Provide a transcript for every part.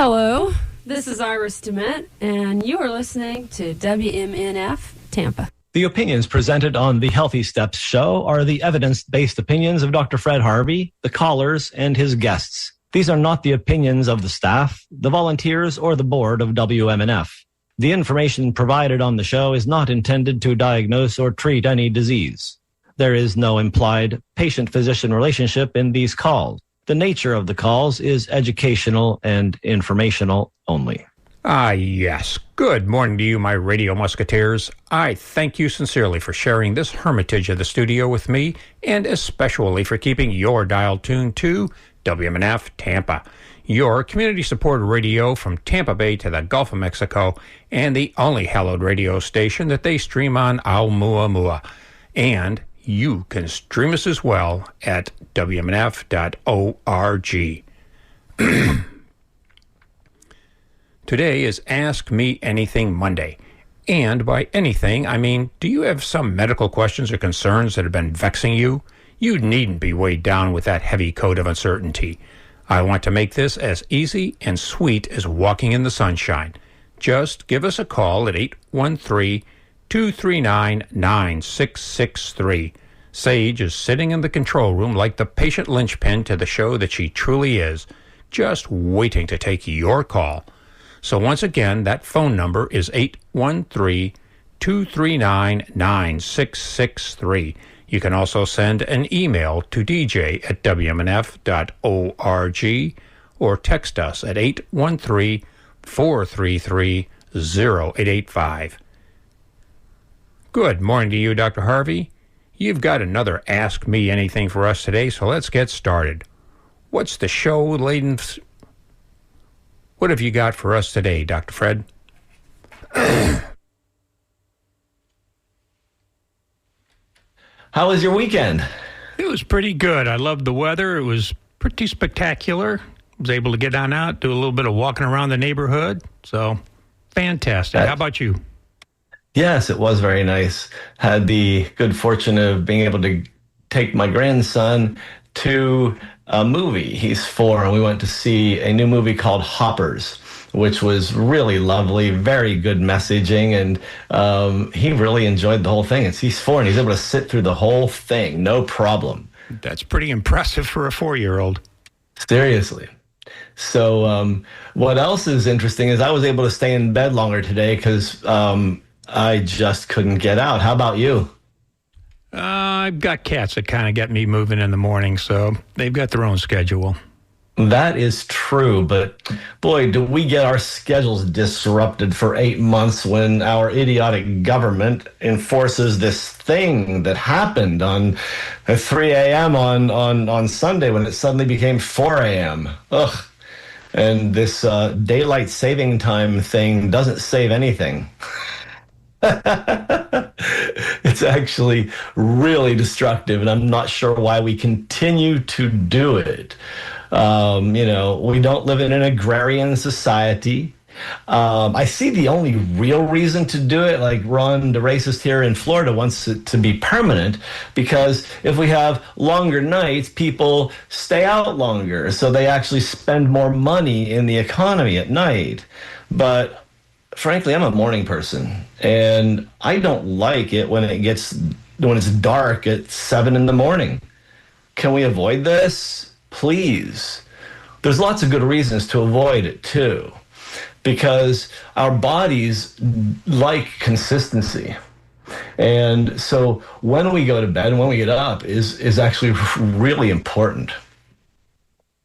Hello, this is Iris DeMett, and you are listening to WMNF Tampa. The opinions presented on the Healthy Steps show are the evidence-based opinions of Dr. Fred Harvey, the callers, and his guests. These are not the opinions of the staff, the volunteers, or the board of WMNF. The information provided on the show is not intended to diagnose or treat any disease. There is no implied patient-physician relationship in these calls. The nature of the calls is educational and informational only. Yes. Good morning to you, my radio musketeers. I thank you sincerely for sharing this hermitage of the studio with me, and especially for keeping your dial tuned to WMNF Tampa, your community-supported radio from Tampa Bay to the Gulf of Mexico, and the only hallowed radio station that they stream on Aumuamua. And you can stream us as well at WMNF.org. Today is Ask Me Anything Monday. And by anything, I mean, do you have some medical questions or concerns that have been vexing you? You needn't be weighed down with that heavy coat of uncertainty. I want to make this as easy and sweet as walking in the sunshine. Just give us a call at 813-239-9663. Sage is sitting in the control room like the patient linchpin to the show that she truly is, just waiting to take your call. So once again, that phone number is 813-239-9663. You can also send an email to dj@wmnf.org or text us at 813-433-0885. Good morning to you, Dr. Harvey. You've got another Ask Me Anything for us today, so let's get started. What's the show laden? What have you got for us today, Dr. Fred? How was your weekend? It was pretty good. I loved the weather. It was pretty spectacular. Was able to get on out, do a little bit of walking around the neighborhood. So, fantastic. How about you? Yes, it was very nice. Had the good fortune of being able to take my grandson to a movie. He's 4, and we went to see a new movie called Hoppers, which was really lovely, very good messaging, and he really enjoyed the whole thing. He's 4, and he's able to sit through the whole thing, no problem. That's pretty impressive for a 4-year-old. Seriously. So what else is interesting is I was able to stay in bed longer today because I just couldn't get out. How about you? I've got cats that kind of get me moving in the morning, so they've got their own schedule. That is true, but boy, do we get our schedules disrupted for 8 months when our idiotic government enforces this thing that happened on 3 a.m. on Sunday when it suddenly became 4 a.m. Ugh. And this daylight saving time thing doesn't save anything. It's actually really destructive, and I'm not sure why we continue to do it. We don't live in an agrarian society. I see the only real reason to do it, like Ron, the racist here in Florida, wants it to be permanent, because if we have longer nights, people stay out longer, so they actually spend more money in the economy at night. But frankly, I'm a morning person, and I don't like it when it's dark at 7 in the morning. Can we avoid this? Please. There's lots of good reasons to avoid it too, because our bodies like consistency. And so when we go to bed and when we get up is actually really important.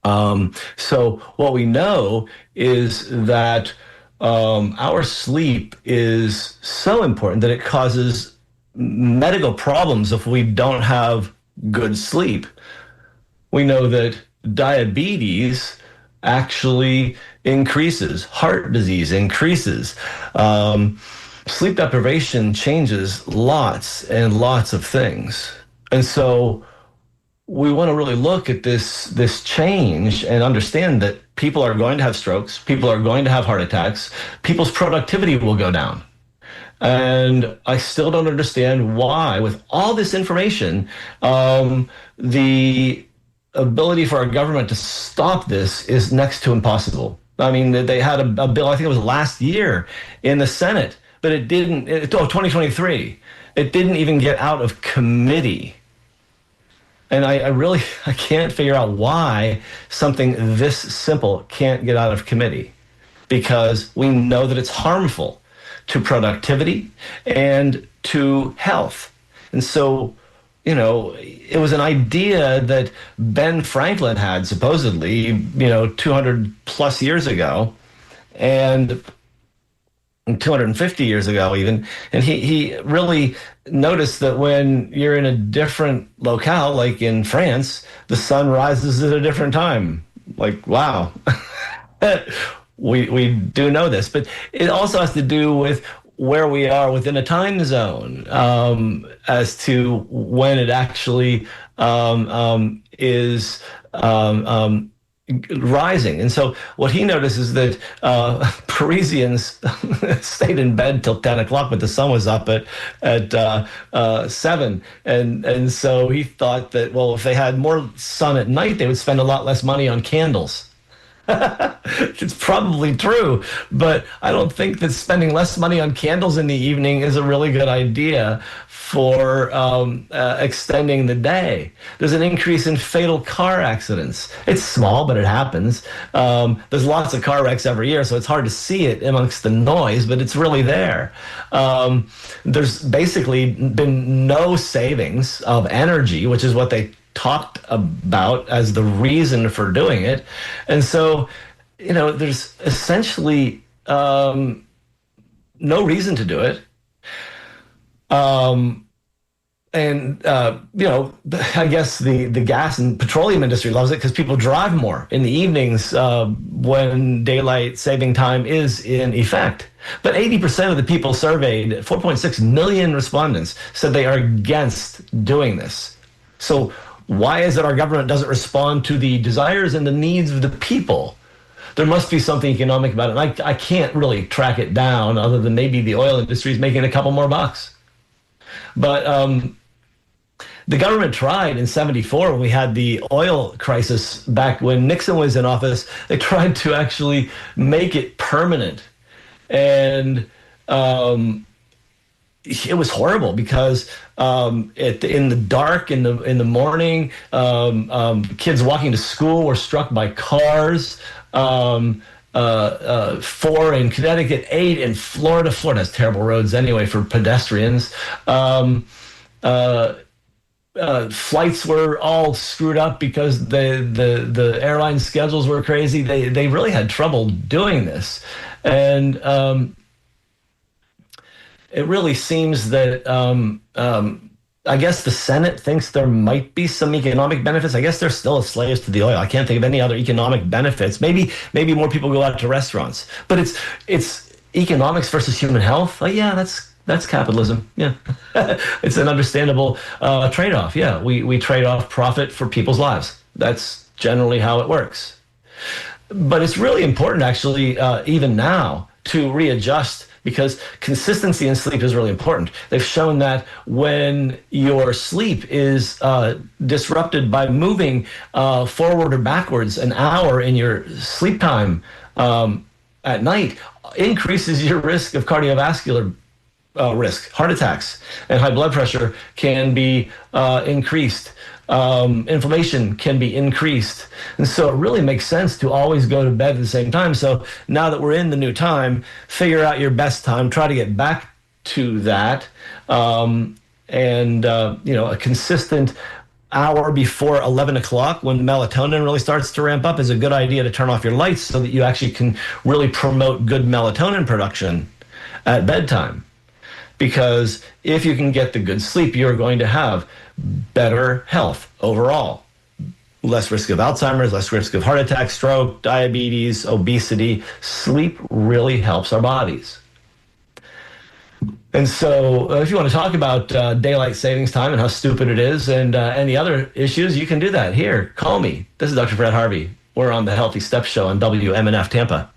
So what we know is that our sleep is so important that it causes medical problems if we don't have good sleep. We know that diabetes actually increases, heart disease increases. Sleep deprivation changes lots and lots of things. And so we want to really look at this change and understand that people are going to have strokes, people are going to have heart attacks, people's productivity will go down. And I still don't understand why, with all this information, the ability for our government to stop this is next to impossible. I mean, they had a bill, I think it was last year in the Senate, but it didn't, 2023. It didn't even get out of committee. And I can't figure out why something this simple can't get out of committee, because we know that it's harmful to productivity and to health. And so, it was an idea that Ben Franklin had supposedly, 200 plus years ago, and 250 years ago even. And he really noticed that when you're in a different locale, like in France, the sun rises at a different time. Like, wow. We do know this, but it also has to do with where we are within a time zone, as to when it actually is rising. And so what he noticed is that Parisians stayed in bed till 10 o'clock, but the sun was up at 7. And so he thought that, well, if they had more sun at night, they would spend a lot less money on candles. It's probably true, but I don't think that spending less money on candles in the evening is a really good idea for extending the day. There's an increase in fatal car accidents. It's small, but it happens. There's lots of car wrecks every year, so it's hard to see it amongst the noise, but it's really there. There's basically been no savings of energy, which is what they talked about as the reason for doing it. And so, there's essentially no reason to do it. I guess the gas and petroleum industry loves it because people drive more in the evenings when daylight saving time is in effect. But 80% of the people surveyed, 4.6 million respondents, said they are against doing this. So why is it our government doesn't respond to the desires and the needs of the people? There must be something economic about it. And I can't really track it down other than maybe the oil industry is making a couple more bucks. But the government tried in 74 when we had the oil crisis back when Nixon was in office. They tried to actually make it permanent. And it was horrible because in the dark, in the morning, kids walking to school were struck by cars. 4 in Connecticut, 8 in Florida. Florida has terrible roads anyway for pedestrians. Flights were all screwed up because the airline schedules were crazy. They really had trouble doing this, and it really seems that I guess the Senate thinks there might be some economic benefits. I guess they're still slaves to the oil. I can't think of any other economic benefits. Maybe more people go out to restaurants. But it's economics versus human health. Oh, yeah, that's capitalism. Yeah, it's an understandable trade-off. Yeah, we trade off profit for people's lives. That's generally how it works. But it's really important, actually, even now, to readjust, because consistency in sleep is really important. They've shown that when your sleep is disrupted by moving forward or backwards an hour in your sleep time at night, increases your risk of cardiovascular risk. Heart attacks and high blood pressure can be increased. Inflammation can be increased. And so it really makes sense to always go to bed at the same time. So now that we're in the new time, figure out your best time, try to get back to that. A consistent hour before 11 o'clock when melatonin really starts to ramp up is a good idea to turn off your lights so that you actually can really promote good melatonin production at bedtime. Because if you can get the good sleep, you're going to have better health overall. Less risk of Alzheimer's, less risk of heart attack, stroke, diabetes, obesity. Sleep really helps our bodies. And so if you want to talk about daylight savings time and how stupid it is and any other issues, you can do that. Here, call me. This is Dr. Fred Harvey. We're on the Healthy Steps Show on WMNF Tampa.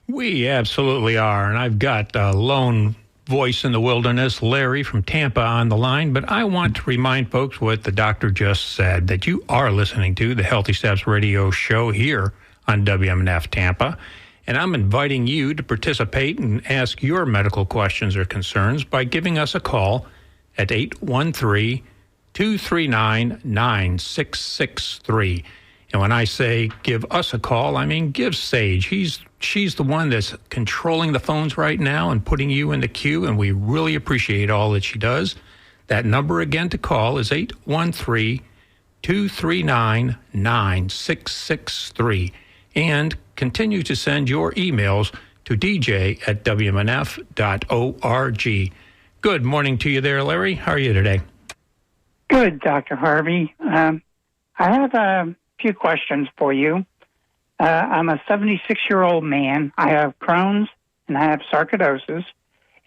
We absolutely are. And I've got lone voice in the wilderness, Larry from Tampa, on the line. But I want to remind folks what the doctor just said, that you are listening to the Healthy Steps radio show here on WMNF Tampa. And I'm inviting you to participate and ask your medical questions or concerns by giving us a call at 813-239-9663. And when I say give us a call, I mean give Sage. She's the one that's controlling the phones right now and putting you in the queue, and we really appreciate all that she does. That number again to call is 813-239-9663. And continue to send your emails to dj@wmnf.org. Good morning to you there, Larry. How are you today? Good, Dr. Harvey. I have a few questions for you. I'm a 76-year-old man. I have Crohn's and I have sarcoidosis,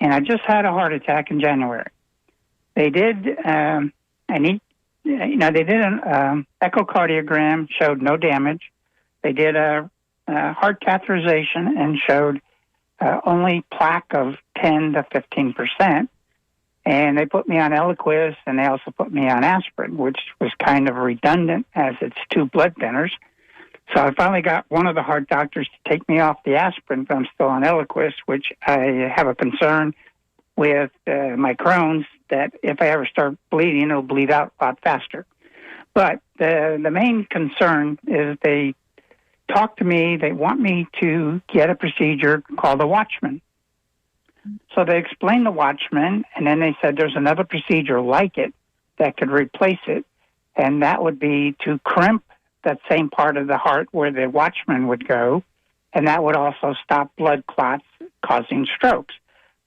and I just had a heart attack in January. They did an echocardiogram, showed no damage. They did a heart catheterization and showed only plaque of 10 to 15%. And they put me on Eliquis, and they also put me on aspirin, which was kind of redundant as it's two blood thinners. So I finally got one of the heart doctors to take me off the aspirin, but I'm still on Eliquis, which I have a concern with my Crohn's that if I ever start bleeding, it'll bleed out a lot faster. But the main concern is they talk to me. They want me to get a procedure called a Watchman. So they explained the Watchman, and then they said there's another procedure like it that could replace it, and that would be to crimp that same part of the heart where the Watchman would go, and that would also stop blood clots causing strokes.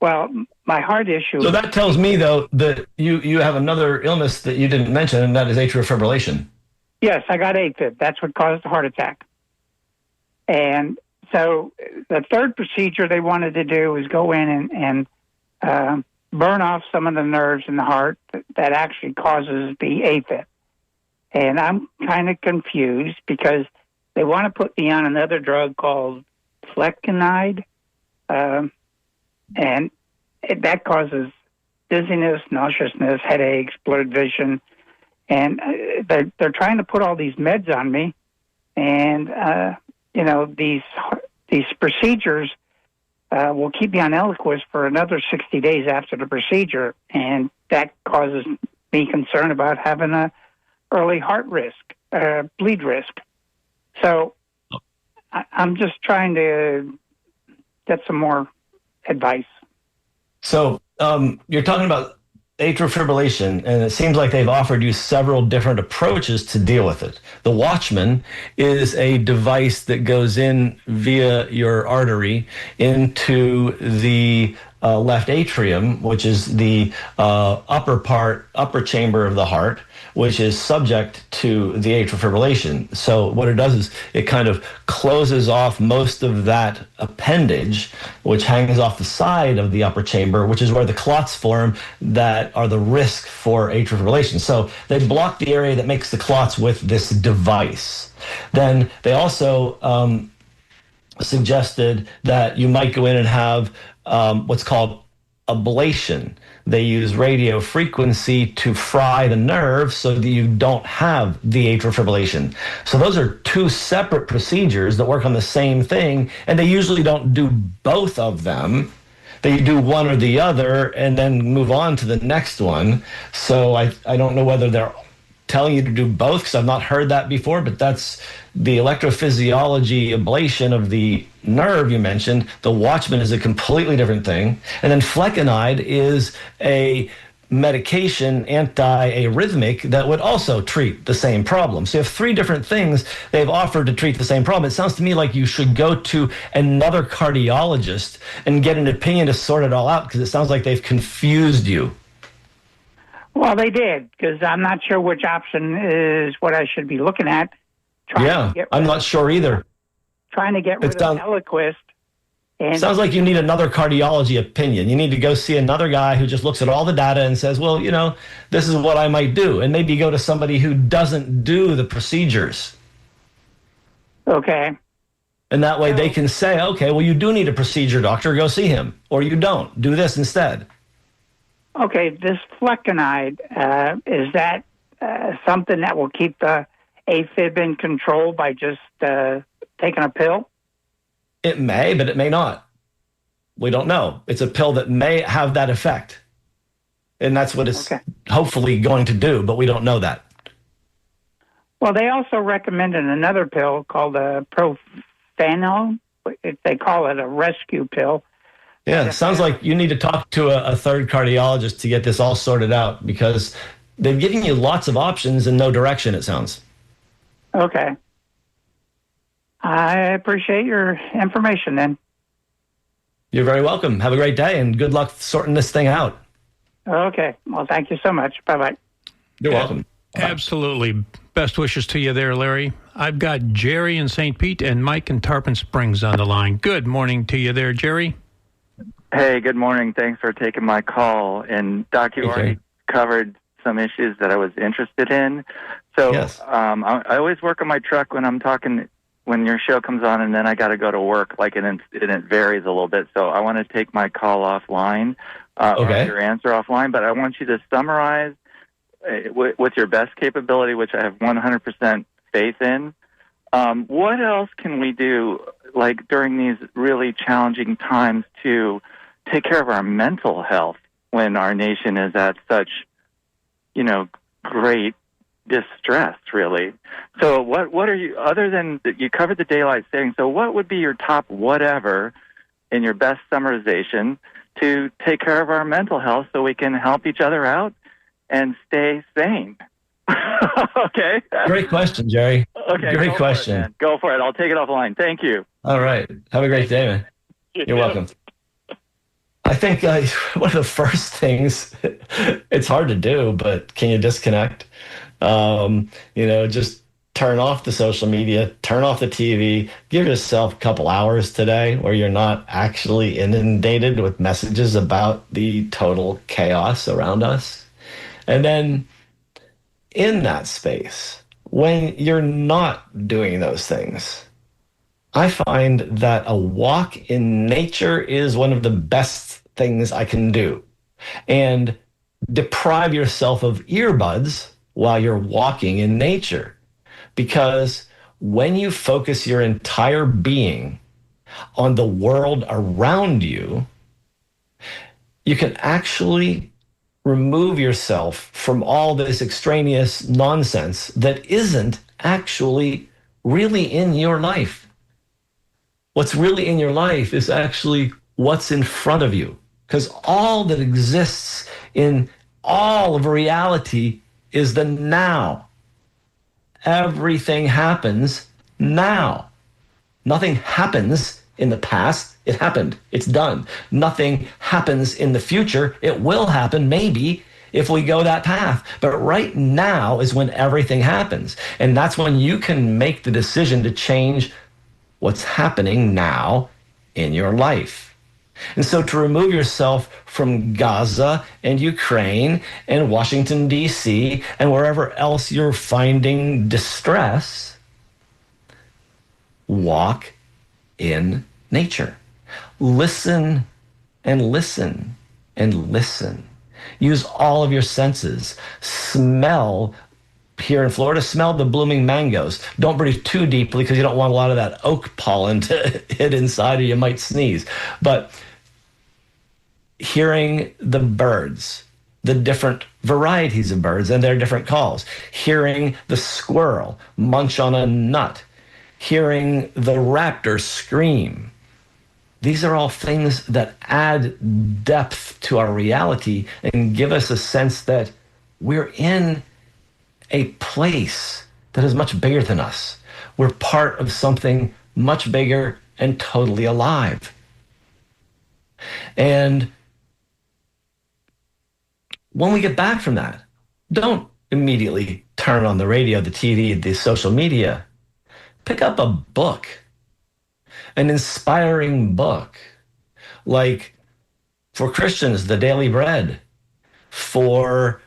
Well, my heart issue... So that tells me, though, that you have another illness that you didn't mention, and that is atrial fibrillation. Yes, I got AFib. That's what caused the heart attack. And so the third procedure they wanted to do was go in and burn off some of the nerves in the heart that actually causes the AFib. And I'm kind of confused because they want to put me on another drug called flecainide, and that causes dizziness, nauseousness, headaches, blurred vision. And they're trying to put all these meds on me, and these procedures will keep me on Eliquis for another 60 days after the procedure, and that causes me concern about having a early heart risk, bleed risk. So I'm just trying to get some more advice. So you're talking about atrial fibrillation, and it seems like they've offered you several different approaches to deal with it. The Watchman is a device that goes in via your artery into the left atrium, which is the upper chamber of the heart, which is subject to the atrial fibrillation. So what it does is it kind of closes off most of that appendage, which hangs off the side of the upper chamber, which is where the clots form that are the risk for atrial fibrillation. So they block the area that makes the clots with this device. Then they also suggested that you might go in and have what's called ablation. They use radio frequency to fry the nerve so that you don't have the atrial fibrillation. So those are two separate procedures that work on the same thing, and they usually don't do both of them. They do one or the other and then move on to the next one. So I don't know whether they're telling you to do both, because I've not heard that before, but that's the electrophysiology ablation of the nerve you mentioned. The Watchman is a completely different thing. And then flecainide is a medication, anti-arrhythmic, that would also treat the same problem. So you have three different things they've offered to treat the same problem. It sounds to me like you should go to another cardiologist and get an opinion to sort it all out, because it sounds like they've confused you. Well, they did, because I'm not sure which option is what I should be looking at. I'm not sure either. Trying to get rid of Eliquis. Sounds like you need another cardiology opinion. You need to go see another guy who just looks at all the data and says, well, this is what I might do. And maybe go to somebody who doesn't do the procedures. Okay. And that way they can say, okay, well, you do need a procedure, doctor, go see him. Or you don't. Do this instead. Okay, this flecainide, is that something that will keep the AFib in control by just taking a pill? It may, but it may not. We don't know. It's a pill that may have that effect. And that's what it's hopefully going to do, but we don't know that. Well, they also recommended another pill called Profenol. They call it a rescue pill. Yeah, it sounds like you need to talk to a third cardiologist to get this all sorted out, because they've given you lots of options and no direction, it sounds. Okay. I appreciate your information then. You're very welcome. Have a great day, and good luck sorting this thing out. Okay. Well, thank you so much. Bye-bye. You're welcome. Absolutely. Best wishes to you there, Larry. I've got Jerry in St. Pete and Mike in Tarpon Springs on the line. Good morning to you there, Jerry. Hey, good morning. Thanks for taking my call. And Doc, you already covered some issues that I was interested in. So yes. I always work on my truck when I'm talking, when your show comes on, and then I got to go to work, and it varies a little bit. So I want to take my call offline, or your answer offline, but I want you to summarize with your best capability, which I have 100% faith in. What else can we do, during these really challenging times, to take care of our mental health when our nation is at such, great distress, really? So what are you, other than you covered the daylight savings, so what would be your top whatever in your best summarization to take care of our mental health so we can help each other out and stay sane? Okay. Great question, Jerry. Okay. Great question. Go for it. I'll take it offline. Thank you. All right. Have a great day, man. You're welcome. I think one of the first things, it's hard to do, but can you disconnect? Just turn off the social media, turn off the TV, give yourself a couple hours today where you're not actually inundated with messages about the total chaos around us. And then in that space, when you're not doing those things, I find that a walk in nature is one of the best things I can do. And deprive yourself of earbuds while you're walking in nature. Because when you focus your entire being on the world around you, you can actually remove yourself from all this extraneous nonsense that isn't actually really in your life. What's really in your life is actually what's in front of you, because all that exists in all of reality is the now. Everything happens now. Nothing happens in the past. It happened. It's done. Nothing happens in the future. It will happen, maybe, if we go that path. But right now is when everything happens. And that's when you can make the decision to change what's happening now in your life. And so to remove yourself from Gaza and Ukraine and Washington, D.C., and wherever else you're finding distress, walk in nature. Listen and listen and listen. Use all of your senses. Smell. Here in Florida, smell the blooming mangoes. Don't breathe too deeply because you don't want a lot of that oak pollen to hit inside or you might sneeze. But hearing the birds, the different varieties of birds and their different calls, hearing the squirrel munch on a nut, hearing the raptor scream. These are all things that add depth to our reality and give us a sense that we're in a place that is much bigger than us. We're part of something much bigger and totally alive. And when we get back from that, don't immediately turn on the radio, the TV, the social media. Pick up a book, an inspiring book, like for Christians, The Daily Bread, for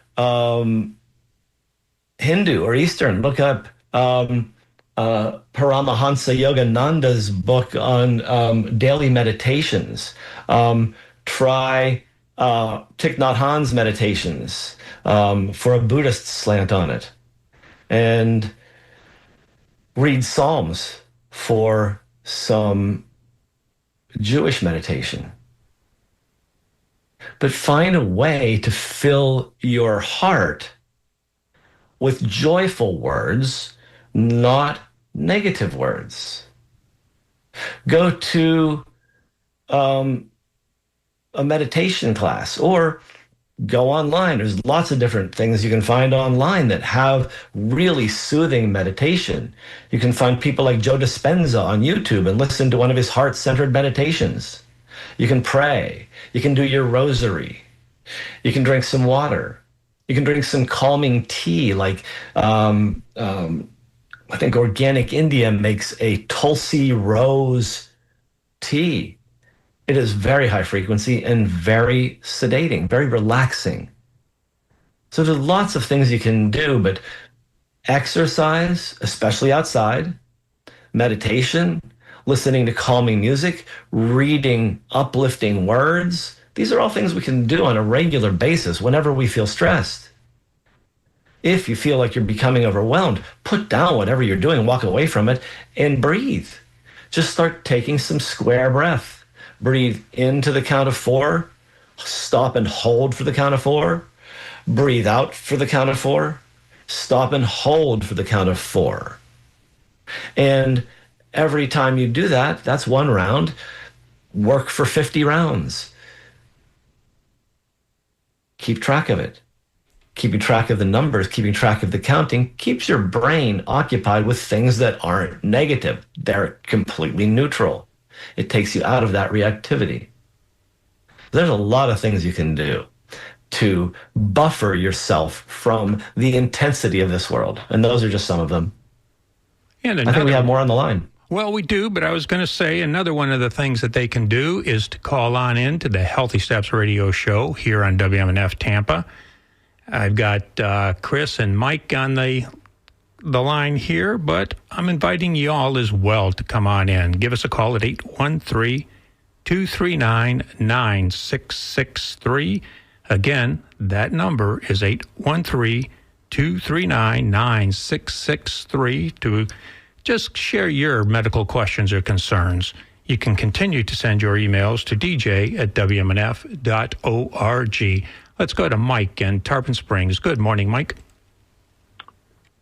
Hindu or Eastern, look up Paramahansa Yogananda's book on daily meditations. Try Thich Nhat Hanh's meditations for a Buddhist slant on it. And read Psalms for some Jewish meditation. But find a way to fill your heart with joyful words, not negative words. Go to a meditation class or go online. There's lots of different things you can find online that have really soothing meditation. You can find people like Joe Dispenza on YouTube and listen to one of his heart-centered meditations. You can pray. You can do your rosary. You can drink some water. You can drink some calming tea, like I think Organic India makes a Tulsi rose tea. It is very high frequency and very sedating, very relaxing. So there's lots of things you can do, but exercise, especially outside, meditation, listening to calming music, reading uplifting words, these are all things we can do on a regular basis whenever we feel stressed. If you feel like you're becoming overwhelmed, put down whatever you're doing, walk away from it, and breathe. Just start taking some square breath. Breathe into the count of 4, stop and hold for the count of 4, breathe out for the count of 4, stop and hold for the count of 4. And every time you do that, that's 1 round. Work for 50 rounds. Keep track of it. Keeping track of the numbers, keeping track of the counting, keeps your brain occupied with things that aren't negative. They're completely neutral. It takes you out of that reactivity. There's a lot of things you can do to buffer yourself from the intensity of this world. And those are just some of them. And I think we have more on the line. Well, we do, but I was going to say another one of the things that they can do is to call on in to the Healthy Steps radio show here on WMNF Tampa. I've got Chris and Mike on the line here, but I'm inviting you all as well to come on in. Give us a call at 813-239-9663. Again, that number is 813-239-9663 to just share your medical questions or concerns. You can continue to send your emails to dj@wmnf.org. Let's go to Mike in Tarpon Springs. Good morning, Mike.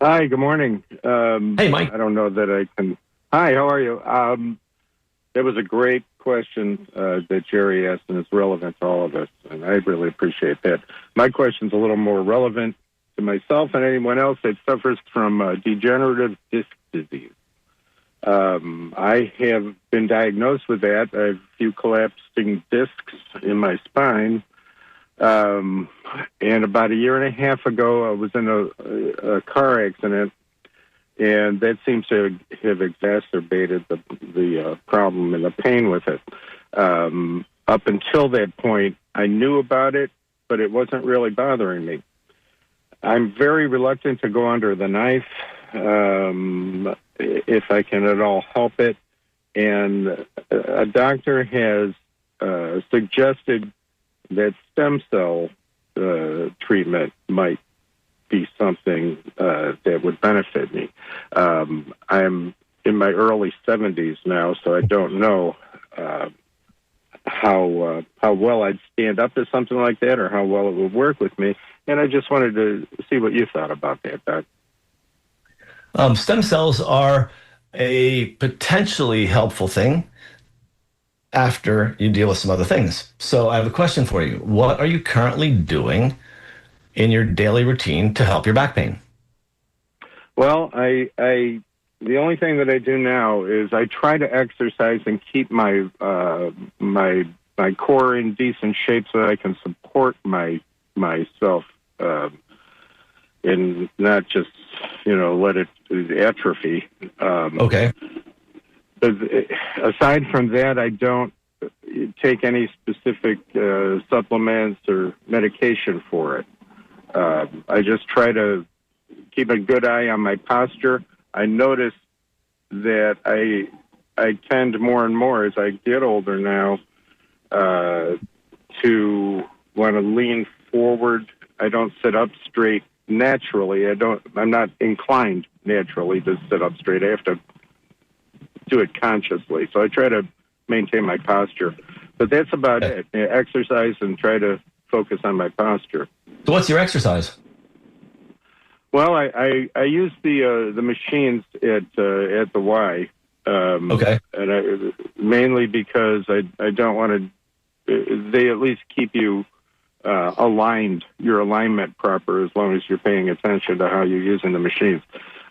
Hi, good morning. Hey, Mike. I don't know that I can... Hi, how are you? That was a great question that Jerry asked, and it's relevant to all of us, and I really appreciate that. My question's a little more relevant to myself and anyone else that suffers from degenerative disc disease. I have been diagnosed with that. I have a few collapsing discs in my spine. And about a year and a half ago, I was in a car accident, and that seems to have exacerbated the problem and the pain with it. Up until that point, I knew about it, but it wasn't really bothering me. I'm very reluctant to go under the knife if I can at all help it. And a doctor has suggested that stem cell treatment might be something that would benefit me. I'm in my early 70s now, so I don't know how well I'd stand up to something like that or how well it would work with me. And I just wanted to see what you thought about that, Doc. Stem cells are a potentially helpful thing after you deal with some other things. So I have a question for you. What are you currently doing in your daily routine to help your back pain? Well, the only thing that I do now is I try to exercise and keep my my core in decent shape so that I can support myself and not just let it atrophy. Okay. Aside from that, I don't take any specific supplements or medication for it. I just try to keep a good eye on my posture. I notice that I tend more and more as I get older now to want to lean forward. I don't sit up straight naturally. I'm not inclined naturally to sit up straight. I have to do it consciously. So I try to maintain my posture. But that's about it. Exercise and try to focus on my posture. So what's your exercise? Well, I use the machines at the Y. Okay. And mainly because I don't want to. They at least keep you aligned, your alignment proper, as long as you're paying attention to how you're using the machines.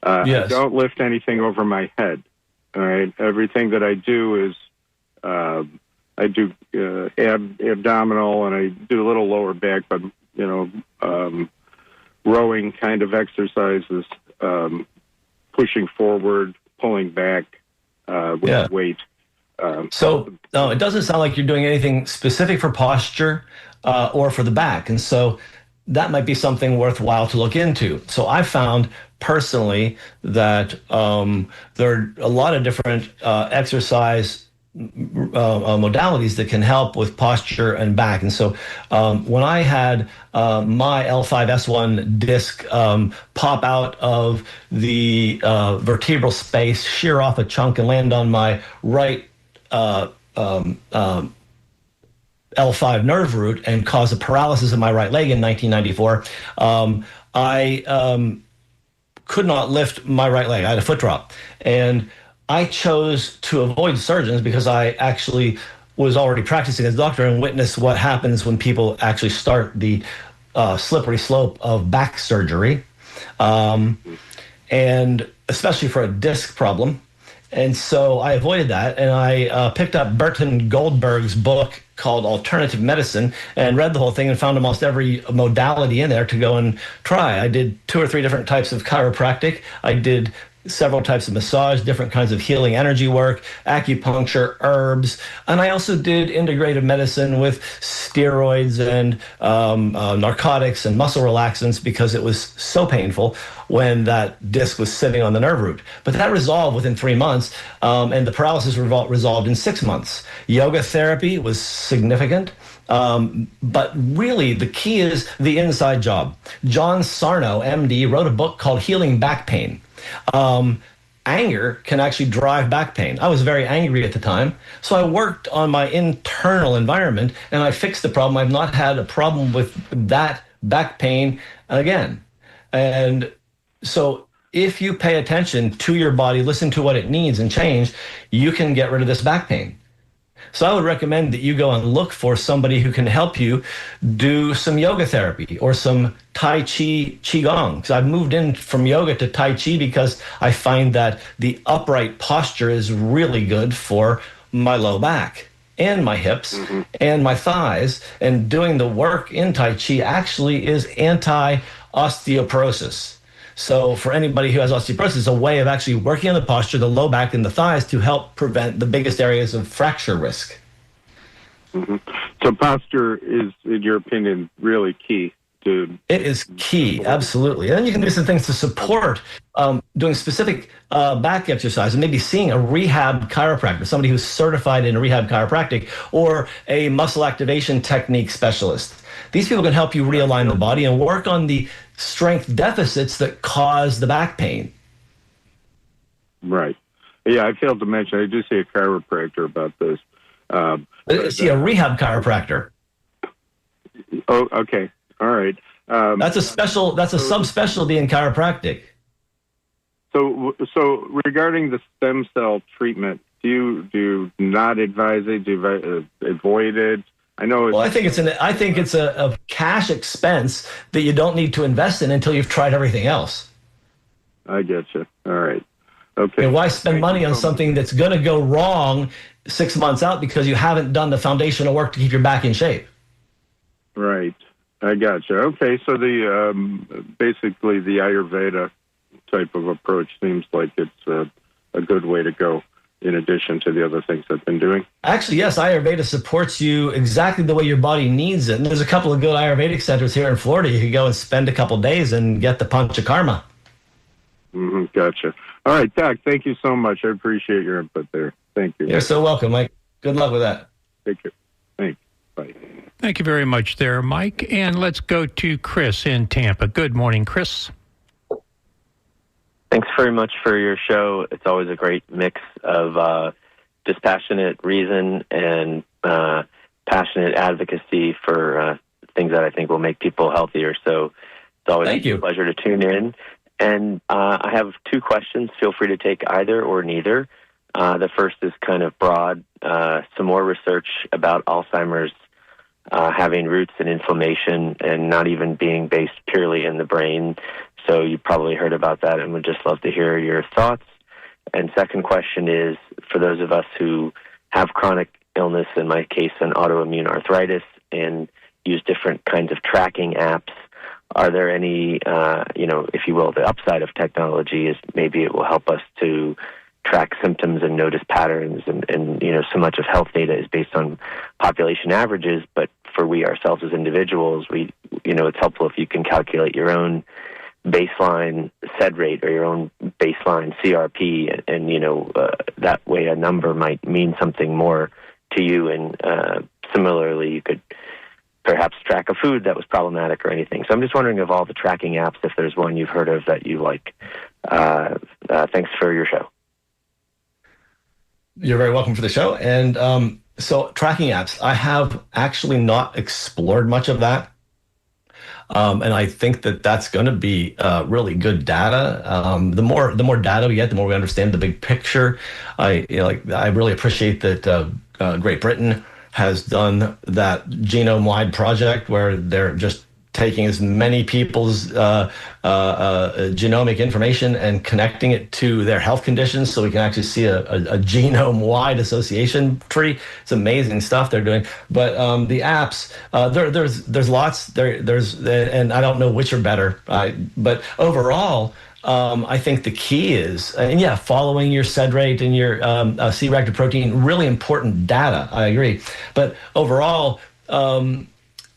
Yes. I don't lift anything over my head. All right. Everything that I do is I do abdominal, and I do a little lower back, but rowing kind of exercises, pushing forward, pulling back with weight. So it doesn't sound like you're doing anything specific for posture or for the back. And so that might be something worthwhile to look into. So I found personally that there are a lot of different exercise modalities that can help with posture and back. And so when I had my L5S1 disc pop out of the vertebral space, shear off a chunk and land on my right L5 nerve root and cause a paralysis of my right leg in 1994, I could not lift my right leg. I had a foot drop. And I chose to avoid surgeons because I actually was already practicing as a doctor and witnessed what happens when people actually start the slippery slope of back surgery, and especially for a disc problem. And so I avoided that, and I picked up Burton Goldberg's book called Alternative Medicine and read the whole thing and found almost every modality in there to go and try. I did 2 or 3 different types of chiropractic. I did several types of massage, different kinds of healing energy work, acupuncture, herbs, and I also did integrative medicine with steroids and narcotics and muscle relaxants because it was so painful when that disc was sitting on the nerve root. But that resolved within 3 months, and the paralysis resolved in 6 months. Yoga therapy was significant. But really, the key is the inside job. John Sarno, MD, wrote a book called Healing Back Pain. Anger can actually drive back pain. I was very angry at the time, so I worked on my internal environment and I fixed the problem. I've not had a problem with that back pain again. And so if you pay attention to your body, listen to what it needs and change, you can get rid of this back pain. So I would recommend that you go and look for somebody who can help you do some yoga therapy or some Tai Chi, Qigong. So I've moved in from yoga to Tai Chi because I find that the upright posture is really good for my low back and my hips and my thighs. And doing the work in Tai Chi actually is anti-osteoporosis. So for anybody who has osteoporosis, it's a way of actually working on the posture, the low back and the thighs to help prevent the biggest areas of fracture risk. So posture is, in your opinion, really key to... It is key, absolutely. And then you can do some things to support doing specific back exercise and maybe seeing a rehab chiropractor, somebody who's certified in rehab chiropractic, or a muscle activation technique specialist. These people can help you realign the body and work on the strength deficits that cause the back pain. Right. Yeah, I failed to mention, I do see a chiropractor about this. See a rehab chiropractor. Oh, okay. All right. That's a subspecialty in chiropractic. So regarding the stem cell treatment, do you not advise it? Do you avoid it? I know. Well, I think it's a cash expense that you don't need to invest in until you've tried everything else. I get you. All right. Okay. And why spend money on something that's going to go wrong 6 months out because you haven't done the foundational work to keep your back in shape? Right. I got you. Okay. So the basically the Ayurveda type of approach seems like it's a good way to go, in addition to the other things I've been doing. Actually, yes, Ayurveda supports you exactly the way your body needs it. And there's a couple of good Ayurvedic centers here in Florida. You could go and spend a couple days and get the panchakarma. Gotcha. All right, Doc, thank you so much. I appreciate your input there. Thank you. You're so welcome, Mike. Good luck with that. Take care. Thanks. Bye. Thank you very much there, Mike. And let's go to Chris in Tampa. Good morning, Chris. Thanks very much for your show. It's always a great mix of dispassionate reason and passionate advocacy for things that I think will make people healthier. So it's always a pleasure to tune in. And I have two questions. Feel free to take either or neither. The first is kind of broad. Some more research about Alzheimer's having roots in inflammation and not even being based purely in the brain. So you probably heard about that and would just love to hear your thoughts. And second question is, for those of us who have chronic illness, in my case, an autoimmune arthritis, and use different kinds of tracking apps, are there any, if you will, the upside of technology is maybe it will help us to track symptoms and notice patterns, and so much of health data is based on population averages, but for we ourselves as individuals, it's helpful if you can calculate your own baseline SED rate or your own baseline CRP, and that way a number might mean something more to you, and similarly you could perhaps track a food that was problematic or anything. So I'm just wondering, of all the tracking apps, if there's one you've heard of that you like. Thanks for your show. You're very welcome for the show. And so tracking apps, I have actually not explored much of that. And I think that that's going to be really good data. The more data we get, the more we understand the big picture. I really appreciate that Great Britain has done that genome-wide project where they're just taking as many people's genomic information and connecting it to their health conditions, so we can actually see a genome-wide association tree. It's amazing stuff they're doing. But the apps, there's lots. And I don't know which are better. But overall, I think the key is, following your SED rate and your C-reactive protein, really important data. I agree. But overall,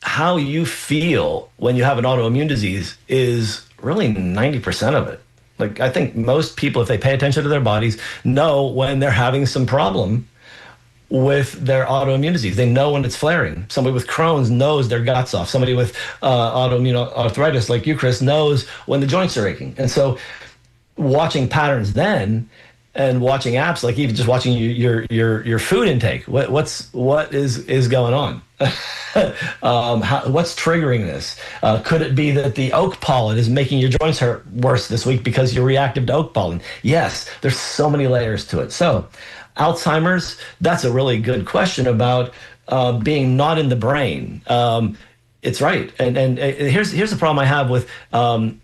how you feel when you have an autoimmune disease is really 90% of it. Like, I think most people, if they pay attention to their bodies, know when they're having some problem with their autoimmune disease. They know when it's flaring. Somebody with Crohn's knows their gut's off. Somebody with autoimmune arthritis, like you, Chris, knows when the joints are aching. And so watching patterns then, and watching apps, like even just watching your food intake, what is going on? What's triggering this? Could it be that the oak pollen is making your joints hurt worse this week because you're reactive to oak pollen? Yes, there's so many layers to it. So Alzheimer's, that's a really good question about being not in the brain. It's right. And here's the problem I have with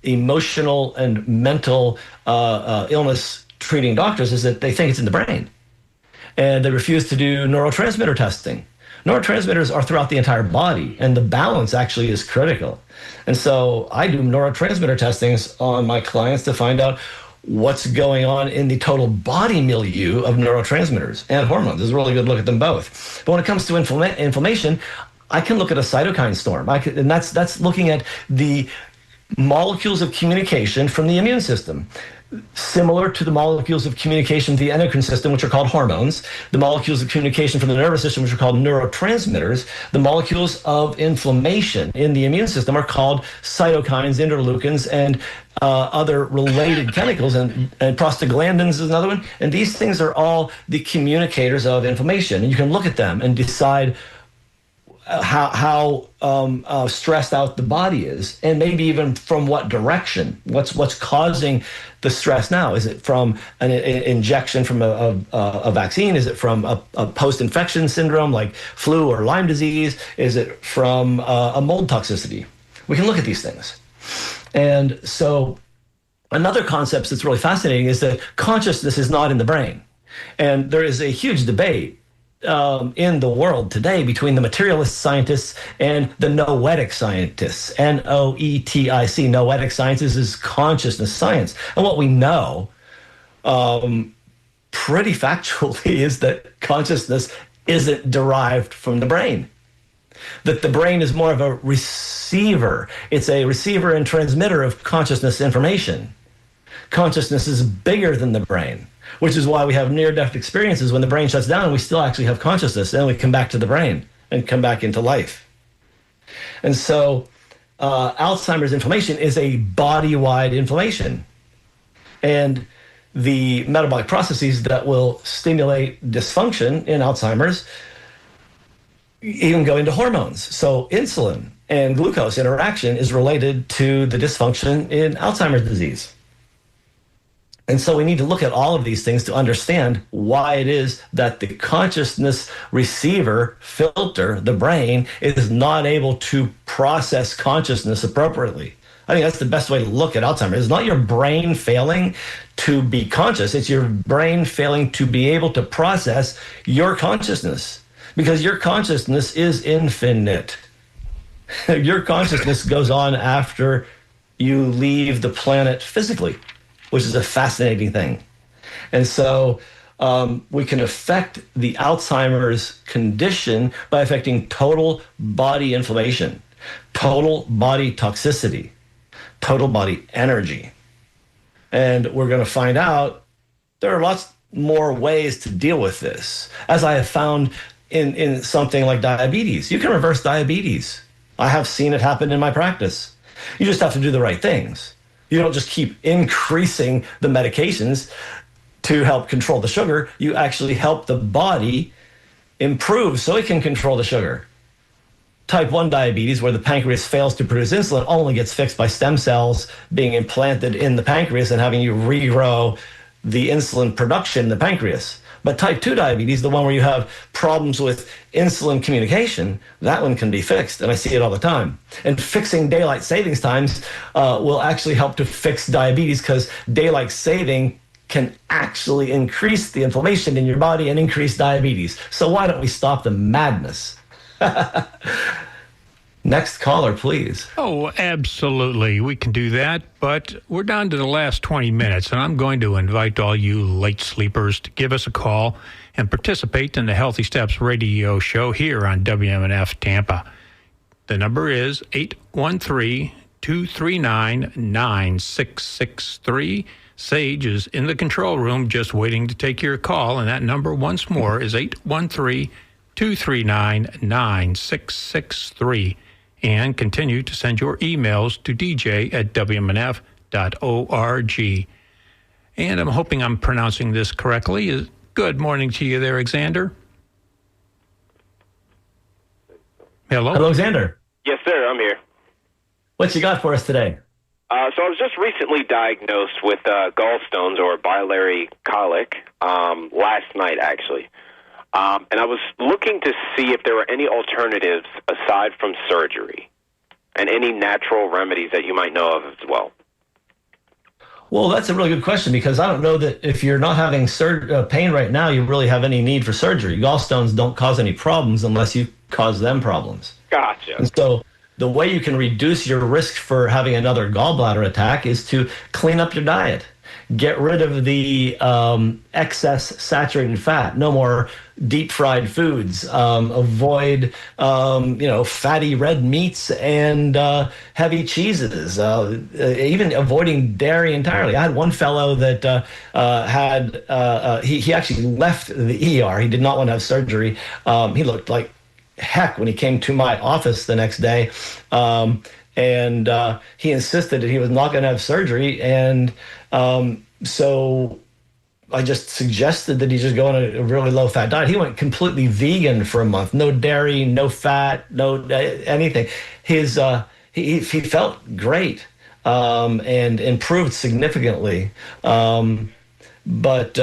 emotional and mental illness treating doctors, is that they think it's in the brain, and they refuse to do neurotransmitter testing. Neurotransmitters are throughout the entire body, and the balance actually is critical. And so I do neurotransmitter testings on my clients to find out what's going on in the total body milieu of neurotransmitters and hormones. It's a really good look at them both. But when it comes to inflammation, I can look at a cytokine storm. And that's looking at the molecules of communication from the immune system, similar to the molecules of communication to the endocrine system, which are called hormones, the molecules of communication from the nervous system, which are called neurotransmitters. The molecules of inflammation in the immune system are called cytokines, interleukins, and other related chemicals, and prostaglandins is another one. And these things are all the communicators of inflammation. And you can look at them and decide how stressed out the body is, and maybe even from what direction. What's causing the stress now? Is it from an injection from a vaccine? Is it from a post-infection syndrome like flu or Lyme disease? Is it from a mold toxicity? We can look at these things. And so another concept that's really fascinating is that consciousness is not in the brain. And there is a huge debate in the world today between the materialist scientists and the noetic scientists. Noetic. Noetic sciences is consciousness science. And what we know pretty factually is that consciousness isn't derived from the brain. That the brain is more of a receiver. It's a receiver and transmitter of consciousness information. Consciousness is bigger than the brain, which is why we have near-death experiences when the brain shuts down and we still actually have consciousness. Then we come back to the brain and come back into life. And so Alzheimer's inflammation is a body-wide inflammation. And the metabolic processes that will stimulate dysfunction in Alzheimer's, even go into hormones. So insulin and glucose interaction is related to the dysfunction in Alzheimer's disease. And so we need to look at all of these things to understand why it is that the consciousness receiver filter, the brain, is not able to process consciousness appropriately. I think that's the best way to look at Alzheimer's. It's not your brain failing to be conscious. It's your brain failing to be able to process your consciousness, because your consciousness is infinite. Your consciousness goes on after you leave the planet physically, which is a fascinating thing. And so we can affect the Alzheimer's condition by affecting total body inflammation, total body toxicity, total body energy. And we're going to find out there are lots more ways to deal with this. As I have found in something like diabetes, you can reverse diabetes. I have seen it happen in my practice. You just have to do the right things. You don't just keep increasing the medications to help control the sugar. You actually help the body improve so it can control the sugar. Type 1 diabetes, where the pancreas fails to produce insulin, only gets fixed by stem cells being implanted in the pancreas and having you regrow the insulin production in the pancreas. But type 2 diabetes, the one where you have problems with insulin communication, that one can be fixed, and I see it all the time. And fixing daylight savings times will actually help to fix diabetes, because daylight saving can actually increase the inflammation in your body and increase diabetes. So why don't we stop the madness? Next caller, please. Oh, absolutely. We can do that, but we're down to the last 20 minutes, and I'm going to invite all you late sleepers to give us a call and participate in the Healthy Steps radio show here on WMNF Tampa. The number is 813-239-9663. Sage is in the control room just waiting to take your call, and that number once more is 813-239-9663. And continue to send your emails to dj@wmnf.org. And I'm hoping I'm pronouncing this correctly. Good morning to you there, Xander. Hello? Hello, Xander. Yes, sir, I'm here. What you got for us today? So I was just recently diagnosed with gallstones or biliary colic last night, actually. And I was looking to see if there were any alternatives aside from surgery and any natural remedies that you might know of as well. Well, that's a really good question, because I don't know that if you're not having pain right now, you really have any need for surgery. Gallstones don't cause any problems unless you cause them problems. Gotcha. And so the way you can reduce your risk for having another gallbladder attack is to clean up your diet. Get rid of the excess saturated fat. No more deep fried foods. Avoid fatty red meats and heavy cheeses. Even avoiding dairy entirely. I had one fellow that he actually left the ER. He did not want to have surgery. He looked like heck when he came to my office the next day. And he insisted that he was not going to have surgery. And so I just suggested that he just go on a really low-fat diet. He went completely vegan for a month. No dairy, no fat, no anything. He felt great and improved significantly. But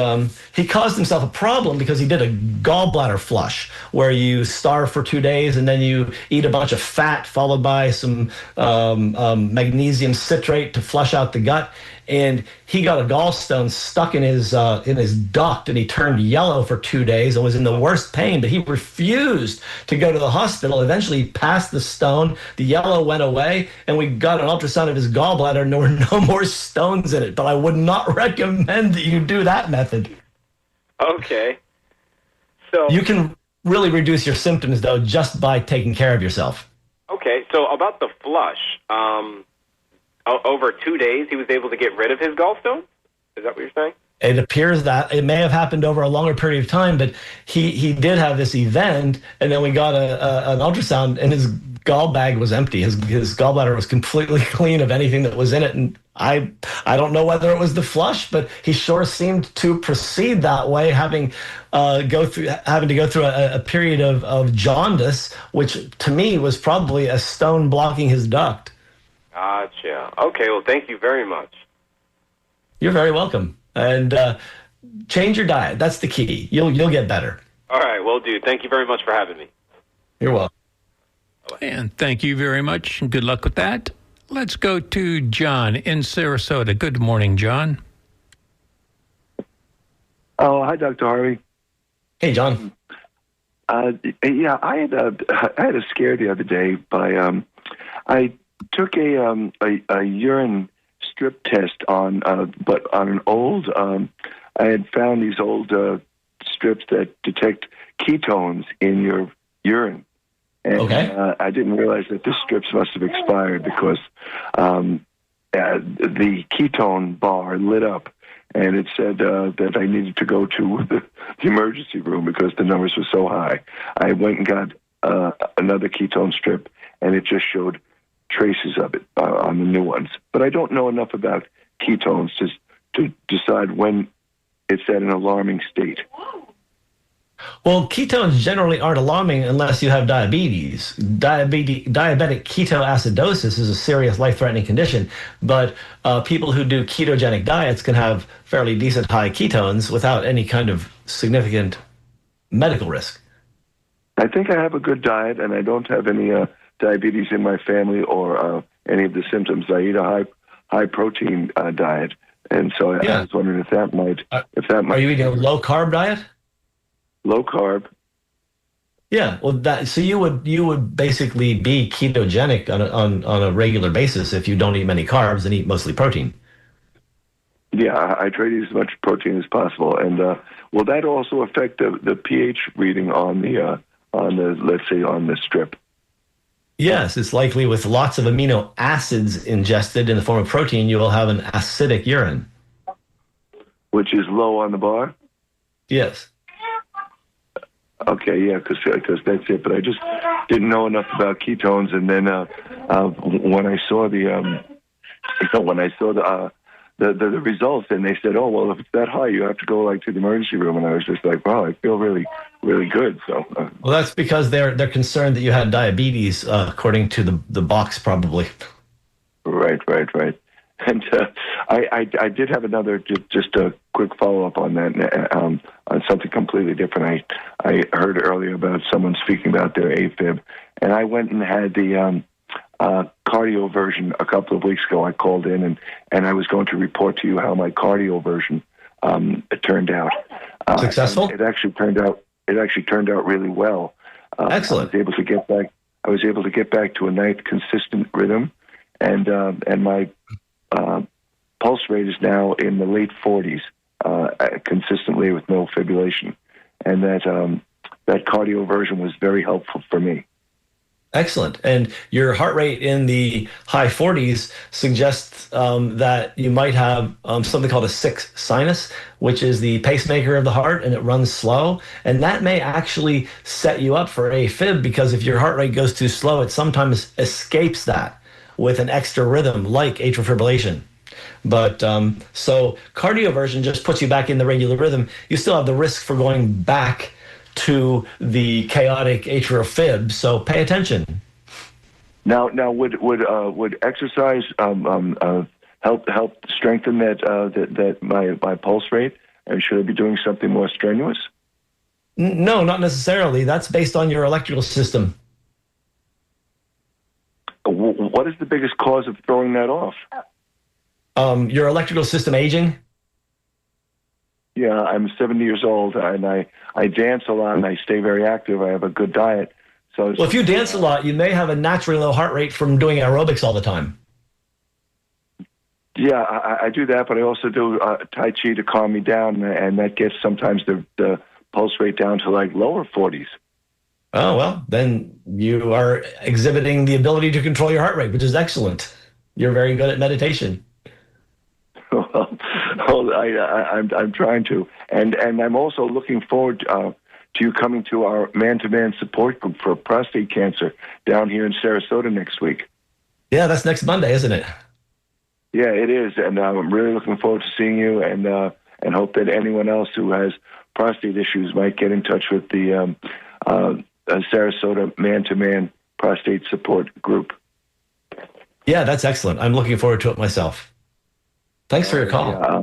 he caused himself a problem because he did a gallbladder flush, where you starve for 2 days and then you eat a bunch of fat followed by some magnesium citrate to flush out the gut. And he got a gallstone stuck in his duct, and he turned yellow for 2 days and was in the worst pain. But he refused to go to the hospital. Eventually, he passed the stone. The yellow went away, and we got an ultrasound of his gallbladder, and there were no more stones in it. But I would not recommend that you do that method. Okay. So you can really reduce your symptoms, though, just by taking care of yourself. Okay. So about the flush. Over 2 days, he was able to get rid of his gallstone? Is that what you're saying? It appears that it may have happened over a longer period of time, but he did have this event, and then we got an ultrasound, and his gall bag was empty. His gallbladder was completely clean of anything that was in it, and I don't know whether it was the flush, but he sure seemed to proceed that way, having to go through a period of jaundice, which to me was probably a stone blocking his duct. Gotcha. Okay, well, thank you very much. You're very welcome. And change your diet. That's the key. You'll get better. All right, will do. Thank you very much for having me. You're welcome. And thank you very much. Good luck with that. Let's go to John in Sarasota. Good morning, John. Oh, hi, Dr. Harvey. Hey, John. Yeah, I had a scare the other day by I took a urine strip test but on an old. I had found these old strips that detect ketones in your urine. And I didn't realize that the strips must have expired because the ketone bar lit up, and it said that I needed to go to the emergency room because the numbers were so high. I went and got another ketone strip, and it just showed traces of it on the new ones. But I don't know enough about ketones to decide when it's at an alarming state. Well, ketones generally aren't alarming unless you have diabetes. Diabetic ketoacidosis is a serious life-threatening condition, but people who do ketogenic diets can have fairly decent high ketones without any kind of significant medical risk. I think I have a good diet, and I don't have any diabetes in my family or any of the symptoms. I eat a high-protein diet, and so I was wondering if that might. Are you eating a low-carb diet? Low carb. Yeah, well, so you would basically be ketogenic on a regular basis if you don't eat many carbs and eat mostly protein. Yeah, I try to eat as much protein as possible, and will that also affect the pH reading on the let's say on the strip? Yes, it's likely with lots of amino acids ingested in the form of protein, you will have an acidic urine, which is low on the bar. Yes. Okay, yeah, because that's it. But I just didn't know enough about ketones, and then when I saw the results, and they said, "Oh, well, if it's that high, you have to go to the emergency room," and I was just like, "Wow, I feel really, really good." So, well, that's because they're concerned that you had diabetes, according to the box, probably. Right. And I did have another, just a quick follow-up on that, on something completely different. I heard earlier about someone speaking about their AFib, and I went and had the cardio version a couple of weeks ago. I called in, and I was going to report to you how my cardio version turned out. Successful? It actually turned out really well. Excellent. I was able to get back to a nice, consistent rhythm, and my pulse rate is now in the late 40s, consistently with no fibrillation, and that cardio version was very helpful for me. Excellent. And your heart rate in the high 40s suggests that you might have something called a sixth sinus, which is the pacemaker of the heart, and it runs slow. And that may actually set you up for AFib, because if your heart rate goes too slow, it sometimes escapes that with an extra rhythm like atrial fibrillation. But so cardioversion just puts you back in the regular rhythm. You still have the risk for going back to the chaotic atrial fib, so pay attention. Now, would exercise help strengthen that my pulse rate? And should I be doing something more strenuous? No, not necessarily. That's based on your electrical system. What is the biggest cause of throwing that off? Your electrical system aging? Yeah, I'm 70 years old, and I dance a lot, and I stay very active. I have a good diet. So, well, if you dance a lot, you may have a naturally low heart rate from doing aerobics all the time. Yeah, I do that, but I also do Tai Chi to calm me down, and that gets sometimes the pulse rate down to lower 40s. Oh, well, then you are exhibiting the ability to control your heart rate, which is excellent. You're very good at meditation. Well, I'm trying to, and I'm also looking forward to you coming to our man-to-man support group for prostate cancer down here in Sarasota next week. Yeah, that's next Monday, isn't it? Yeah, it is, and I'm really looking forward to seeing you, and hope that anyone else who has prostate issues might get in touch with the Sarasota Man-to-Man Prostate Support Group. Yeah, that's excellent. I'm looking forward to it myself. Thanks for your call. Yeah,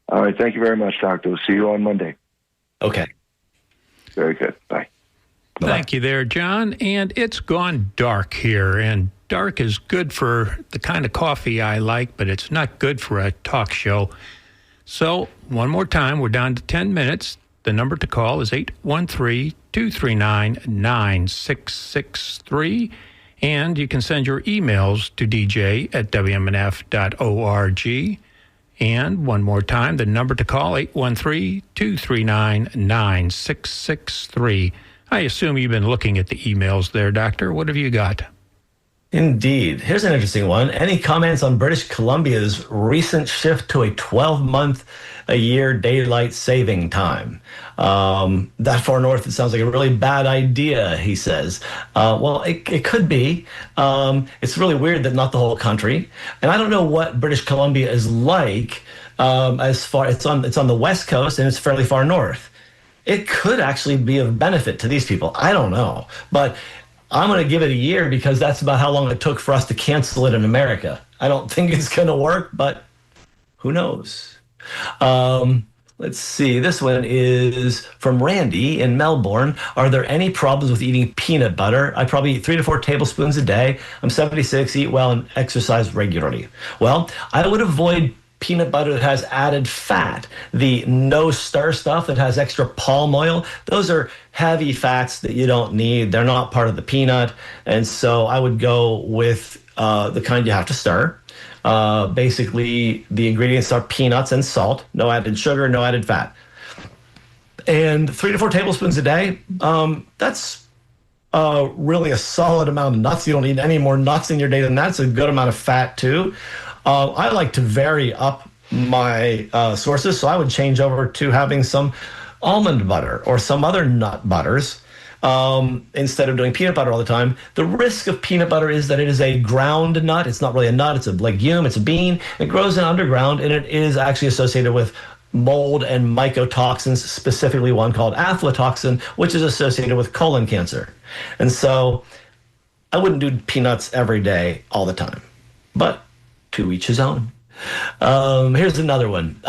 all right, thank you very much, Doctor. We'll see you on Monday. Okay. Very good. Bye. Bye-bye. Thank you there, John. And it's gone dark here, and dark is good for the kind of coffee I like, but it's not good for a talk show. So, one more time, we're down to 10 minutes. The number to call is 813-239-9663. And you can send your emails to dj@wmnf.org. And one more time, the number to call, 813-239-9663. I assume you've been looking at the emails there, Doctor. What have you got? Indeed. Here's an interesting one. Any comments on British Columbia's recent shift to a 12-month-a-year daylight saving time? That far north, it sounds like a really bad idea, he says. Well, it could be. It's really weird that not the whole country. And I don't know what British Columbia is like. As far it's on the west coast and it's fairly far north. It could actually be of benefit to these people. I don't know, but I'm going to give it a year because that's about how long it took for us to cancel it in America. I don't think it's going to work, but who knows? Let's see. This one is from Randy in Melbourne. Are there any problems with eating peanut butter? I probably eat 3 to 4 tablespoons a day. I'm 76, eat well, and exercise regularly. Well, I would avoid peanut butter that has added fat. The no stir stuff that has extra palm oil, those are heavy fats that you don't need. They're not part of the peanut. And so I would go with the kind you have to stir. Basically, the ingredients are peanuts and salt, no added sugar, no added fat. And 3 to 4 tablespoons a day, that's really a solid amount of nuts. You don't need any more nuts in your day than that. It's a good amount of fat, too. I like to vary up my sources, so I would change over to having some almond butter or some other nut butters instead of doing peanut butter all the time. The risk of peanut butter is that it is a ground nut. It's not really a nut. It's a legume. It's a bean. It grows in underground, and it is actually associated with mold and mycotoxins, specifically one called aflatoxin, which is associated with colon cancer. And so I wouldn't do peanuts every day all the time, but to each his own. Here's another one.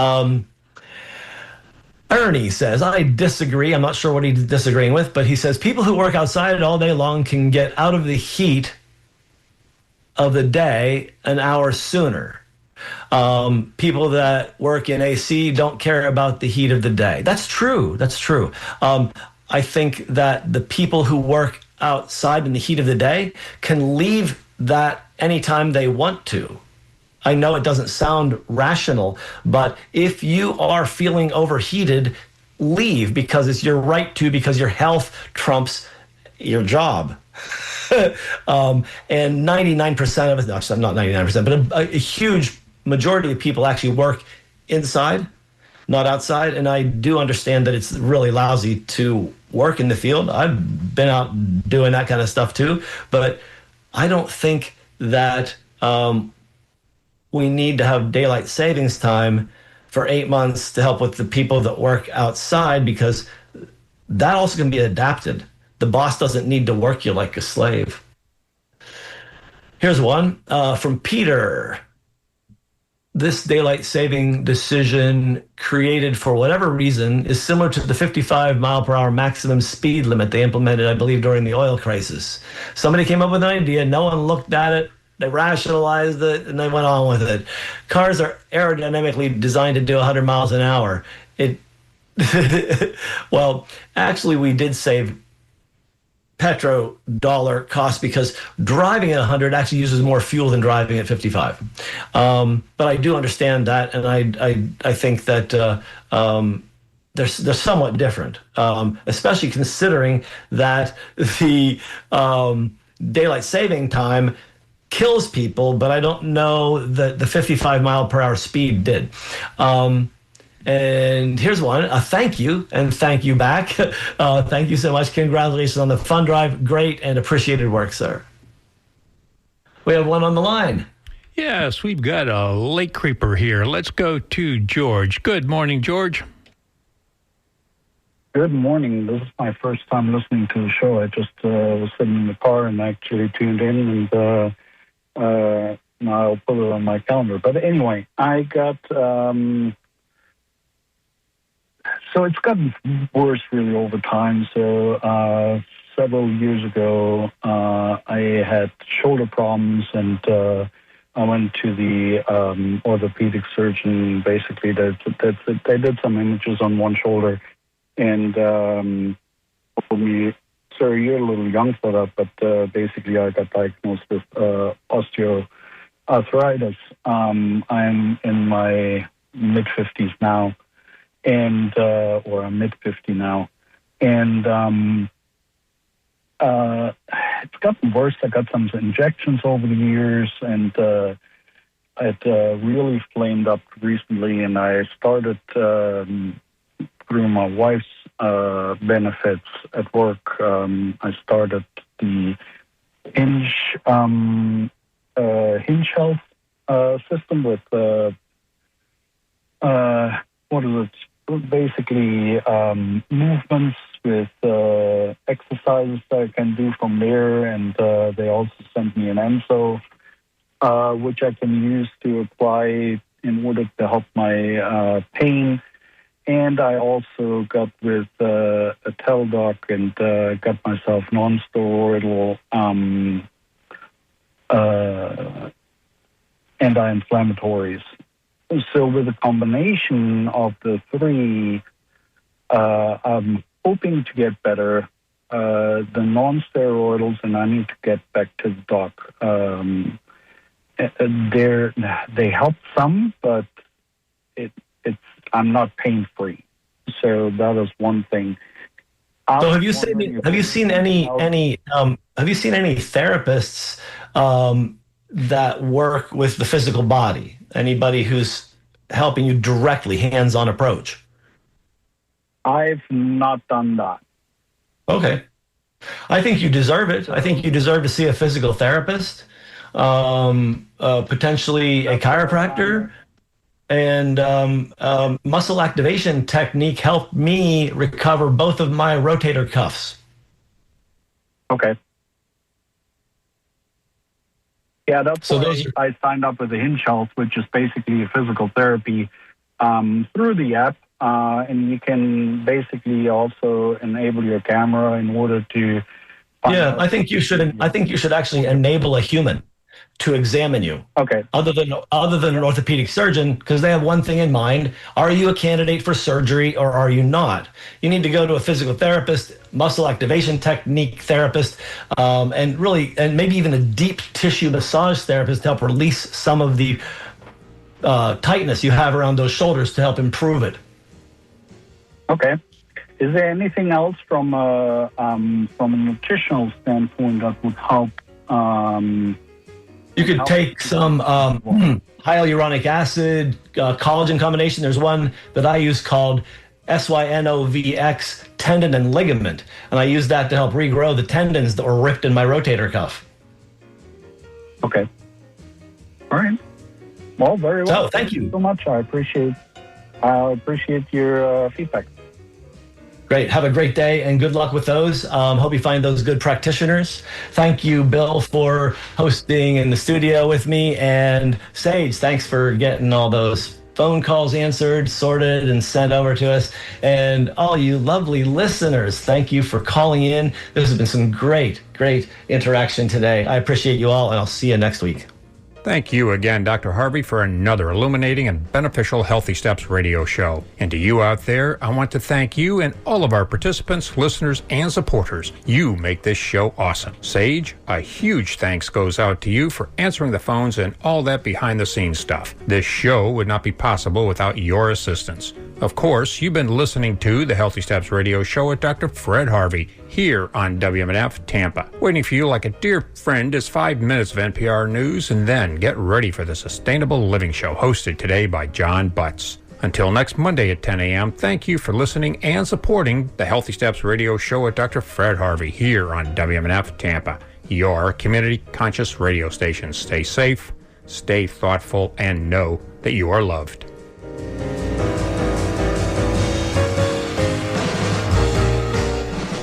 Ernie says, I disagree. I'm not sure what he's disagreeing with, but he says people who work outside all day long can get out of the heat of the day an hour sooner. People that work in AC don't care about the heat of the day. That's true. That's true. I think that the people who work outside in the heat of the day can leave that anytime they want to. I know it doesn't sound rational, but if you are feeling overheated, leave because it's your right to, because your health trumps your job. And 99% of us, no, not 99%, but a huge majority of people actually work inside, not outside. And I do understand that it's really lousy to work in the field. I've been out doing that kind of stuff too, but I don't think that we need to have daylight savings time for 8 months to help with the people that work outside, because that also can be adapted. The boss doesn't need to work you like a slave. Here's one from Peter. This daylight saving decision created for whatever reason is similar to the 55 mile per hour maximum speed limit they implemented, I believe, during the oil crisis. Somebody came up with an idea. No one looked at it. They rationalized it, and they went on with it. Cars are aerodynamically designed to do 100 miles an hour. Well, actually, we did save petrodollar cost because driving at 100 actually uses more fuel than driving at 55. But I do understand that, and I think that they're somewhat different, especially considering that the daylight saving time kills people, but I don't know that the 55 mile per hour speed did. And here's one, a thank you, and thank you back. Thank you so much. Congratulations on the fund drive. Great and appreciated work, sir. We have one on the line. Yes, we've got a late creeper here. Let's go to George. Good morning, George. Good morning. This is my first time listening to the show. I just was sitting in the car and actually tuned in, and now I'll put it on my calendar. But anyway, I got... so it's gotten worse really over time. So several years ago, I had shoulder problems, and I went to the orthopedic surgeon. Basically, they did some images on one shoulder and told me, "Sir, you're a little young for that." But basically, I got diagnosed with osteoarthritis. I'm in my mid-50s now, and or I'm mid-50 now, and it's gotten worse. I got some injections over the years, and it really flamed up recently. And I started through my wife's benefits at work. I started the Hinge Health system with what is it? Basically, movements with exercises that I can do from there, and they also sent me an ENSO, which I can use to apply in order to help my pain. And I also got with a teledoc and got myself non-steroidal anti-inflammatories. So with a combination of the three, I'm hoping to get better. The non-steroidals, and I need to get back to the doc. They help some, but I'm not pain-free. So that is one thing. So have you seen any therapists that work with the physical body? Anybody who's helping you directly, hands-on approach? I've not done that. Okay. I think you deserve it. I think you deserve to see a physical therapist, potentially a chiropractor, and muscle activation technique helped me recover both of my rotator cuffs. Okay. Yeah, that's why I signed up with the Hinge Health, which is basically a physical therapy through the app, and you can basically also enable your camera in order to. I think you should. I think you should actually enable a human to examine you. Okay. Other than an orthopedic surgeon, because they have one thing in mind: are you a candidate for surgery or are you not? You need to go to a physical therapist, muscle activation technique therapist, and maybe even a deep tissue massage therapist to help release some of the tightness you have around those shoulders to help improve it. Okay. Is there anything else from a nutritional standpoint that would help? You could take some hyaluronic acid, collagen combination. There's one that I use called SYNOVX tendon and ligament, and I use that to help regrow the tendons that were ripped in my rotator cuff. Okay. All right. Well, very well. So, thank you so much. I appreciate your feedback. Great. Have a great day and good luck with those. Hope you find those good practitioners. Thank you, Bill, for hosting in the studio with me. And Sage, thanks for getting all those phone calls answered, sorted, and sent over to us. And all you lovely listeners, thank you for calling in. This has been some great interaction today. I appreciate you all, and I'll see you next week. Thank you again, Dr. Harvey, for another illuminating and beneficial Healthy Steps radio show. And to you out there, I want to thank you and all of our participants, listeners, and supporters. You make this show awesome. Sage, a huge thanks goes out to you for answering the phones and all that behind-the-scenes stuff. This show would not be possible without your assistance. Of course, you've been listening to the Healthy Steps radio show with Dr. Fred Harvey here on WMNF Tampa. Waiting for you like a dear friend is 5 minutes of NPR news, and then get ready for the Sustainable Living Show hosted today by John Butts. Until next Monday at 10 a.m., thank you for listening and supporting the Healthy Steps radio show with Dr. Fred Harvey here on WMNF Tampa, your community conscious radio station. Stay safe, stay thoughtful, and know that you are loved.